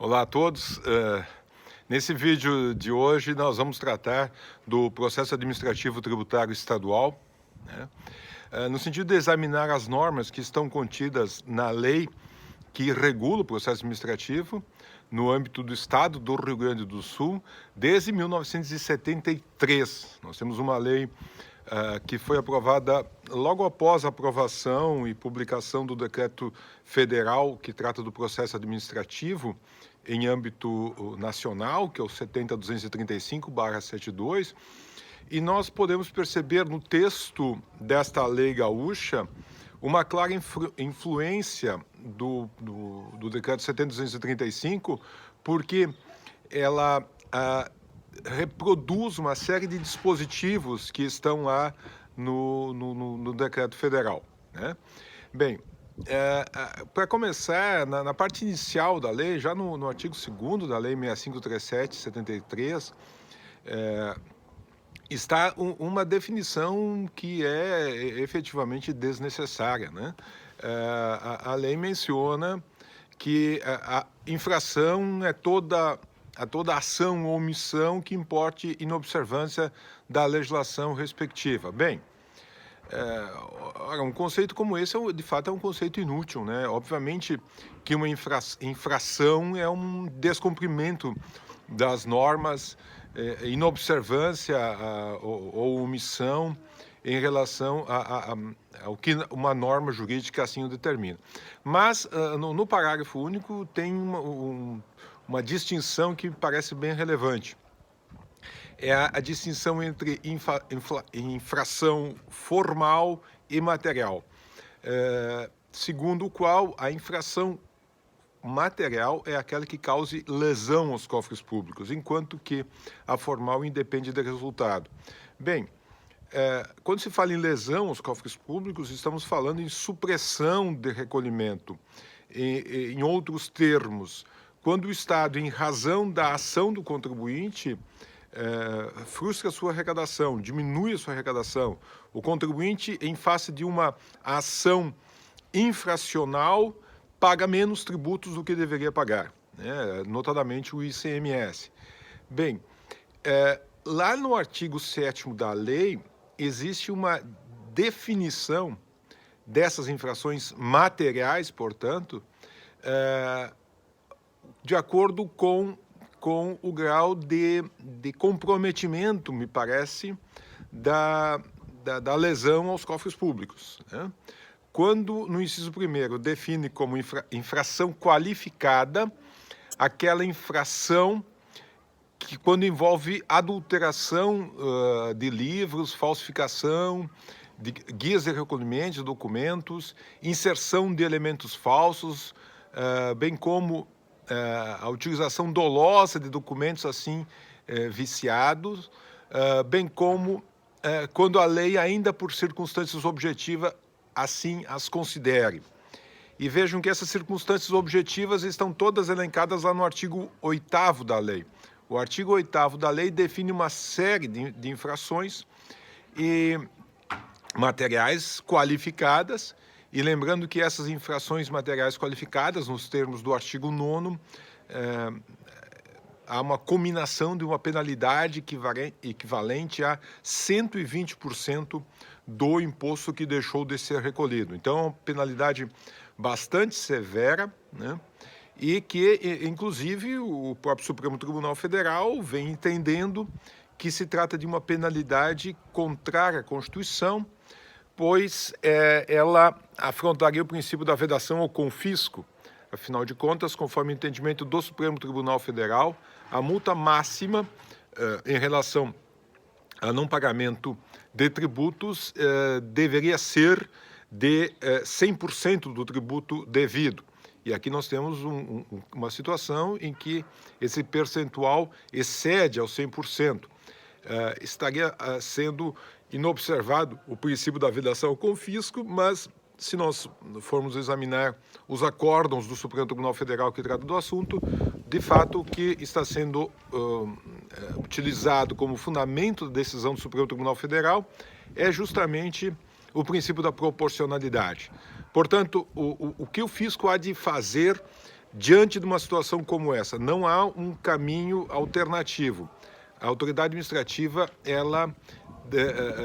Olá a todos. Nesse vídeo de hoje nós vamos tratar do processo administrativo tributário estadual, né? No sentido de examinar as normas que estão contidas na lei que regula o processo administrativo no âmbito do Estado do Rio Grande do Sul desde 1973. Nós temos uma lei que foi aprovada logo após a aprovação e publicação do decreto federal que trata do processo administrativo em âmbito nacional, que é o 70.235/72, e nós podemos perceber no texto desta lei gaúcha uma clara influência do decreto 70.235, porque ela reproduz uma série de dispositivos que estão lá no decreto federal, né? Bem, para começar, na parte inicial da lei, já no artigo 2º da lei 6537/73, está uma definição que é efetivamente desnecessária, né? A lei menciona que a infração é toda ação ou omissão que importe inobservância da legislação respectiva. Bem, um conceito como esse, de fato, é um conceito inútil, né? Obviamente que uma infração é um descumprimento das normas, inobservância ou omissão em relação ao que uma norma jurídica assim o determina. Mas, no parágrafo único, tem uma distinção que me parece bem relevante. É a distinção entre infração formal e material, segundo o qual a infração material é aquela que cause lesão aos cofres públicos, enquanto que a formal independe do resultado. Bem, quando se fala em lesão aos cofres públicos, estamos falando em supressão de recolhimento. Em outros termos, quando o Estado, em razão da ação do contribuinte, frustra a sua arrecadação, diminui a sua arrecadação, o contribuinte, em face de uma ação infracional, paga menos tributos do que deveria pagar, né? Notadamente o ICMS. Bem, lá no artigo 7º da lei, existe uma definição dessas infrações materiais, portanto, de acordo com o grau de comprometimento, me parece, da lesão aos cofres públicos, né? Quando, no inciso 1º, define como infração qualificada aquela infração que, quando envolve adulteração de livros, falsificação de guias de recolhimento de documentos, inserção de elementos falsos, bem como a utilização dolosa de documentos assim viciados, bem como quando a lei, ainda por circunstâncias objetivas, assim as considere. E vejam que essas circunstâncias objetivas estão todas elencadas lá no artigo 8º da lei. O artigo 8º da lei define uma série de infrações e materiais qualificadas, e lembrando que essas infrações materiais qualificadas, nos termos do artigo 9º, há uma cominação de uma penalidade equivalente a 120% do imposto que deixou de ser recolhido. Então, é uma penalidade bastante severa, né? E que, inclusive, o próprio Supremo Tribunal Federal vem entendendo que se trata de uma penalidade contrária à Constituição, pois ela afrontaria o princípio da vedação ao confisco. Afinal de contas, conforme o entendimento do Supremo Tribunal Federal, a multa máxima em relação a não pagamento de tributos deveria ser de 100% do tributo devido. E aqui nós temos uma situação em que esse percentual excede aos 100%. Estaria sendo inobservado o princípio da vedação ao confisco, mas se nós formos examinar os acórdãos do Supremo Tribunal Federal que trata do assunto, de fato, o que está sendo utilizado como fundamento da decisão do Supremo Tribunal Federal é justamente o princípio da proporcionalidade. Portanto, o que o fisco há de fazer diante de uma situação como essa, não há um caminho alternativo. A autoridade administrativa, ela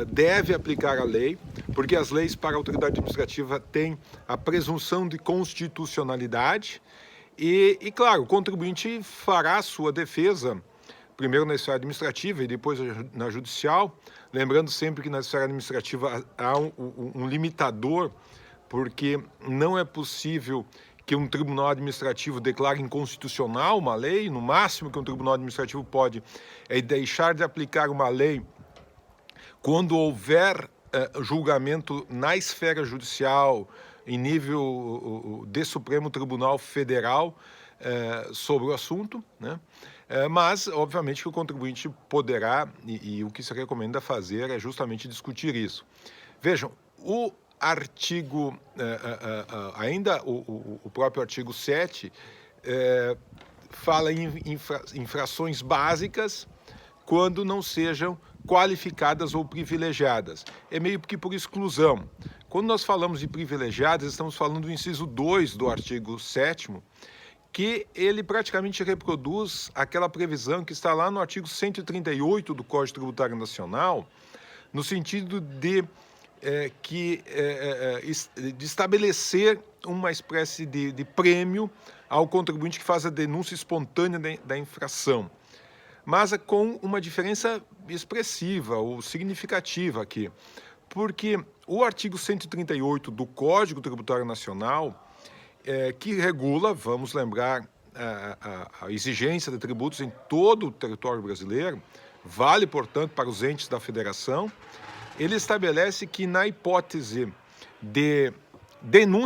deve aplicar a lei, porque as leis para a autoridade administrativa têm a presunção de constitucionalidade e claro, o contribuinte fará a sua defesa, primeiro na esfera administrativa e depois na judicial, lembrando sempre que na esfera administrativa há um limitador, porque não é possível que um tribunal administrativo declare inconstitucional uma lei. No máximo que um tribunal administrativo pode é deixar de aplicar uma lei quando houver julgamento na esfera judicial, em nível de Supremo Tribunal Federal, sobre o assunto, né? Mas, obviamente, que o contribuinte poderá, e o que se recomenda fazer é justamente discutir isso. Vejam, o artigo, ainda o próprio artigo 7, fala em infrações básicas quando não sejam qualificadas ou privilegiadas. É meio que por exclusão. Quando nós falamos de privilegiadas, estamos falando do inciso 2 do artigo 7º, que ele praticamente reproduz aquela previsão que está lá no artigo 138 do Código Tributário Nacional, no sentido de estabelecer uma espécie de prêmio ao contribuinte que faz a denúncia espontânea da infração, mas com uma diferença expressiva ou significativa aqui, porque o artigo 138 do Código Tributário Nacional, que regula, vamos lembrar, a exigência de tributos em todo o território brasileiro, vale, portanto, para os entes da federação. Ele estabelece que, na hipótese de denúncia